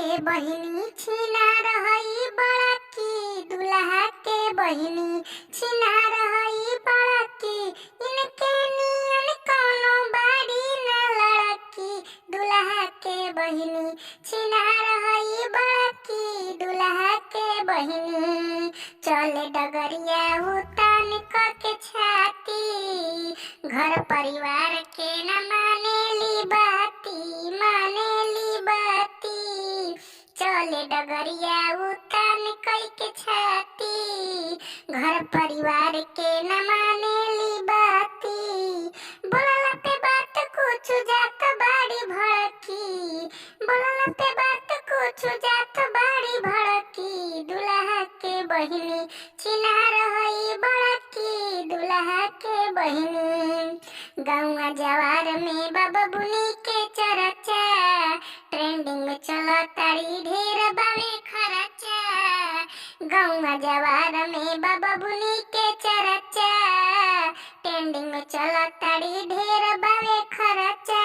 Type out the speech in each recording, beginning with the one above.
के बहिनी छिना रहई बड़की, दुल्हा के बहिनी छिना रहई बड़की। इनके नियन कौनो बाड़ी न लड़की, दुल्हा के बहिनी छिना रहई बड़की, दुल्हा के बहिनी। चले डगरिया उतान क के छाती, घर परिवार के न मानेली बाती, मानेली बाती। चले डगरिया उतान कई के छाती, घर परिवार के न मानेली बाती। बोलला पे बात कुछ जात बाड़ी भड़की, बोलला पे बात कुछ जात बाड़ी भड़की। दुल्हा के बहिनी छिना रहई बड़की, दुल्हा के बहिनी। गौवा जवार में बाबा बुनी के चरचा, ट्रेंडिंग में चला तारी ढेर बावे खर्चा। गौवा जवार में बाबा बुनी के चरचा, ट्रेंडिंग में चला तारी ढेर बावे खर्चा।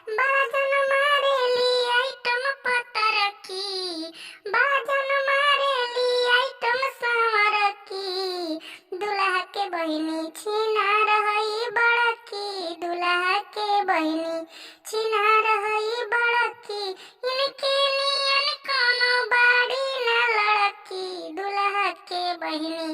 बाजन मारेली आइटम पतर की, बाजन मारेली आइटम संवर की। दुल्हा के बहिनी छिना रहई बड़की, दुल्हा के बहिनी छिना रहई बड़की। इनके नियन कौनो बाड़ी न लड़की, दुल्हा के बहिनी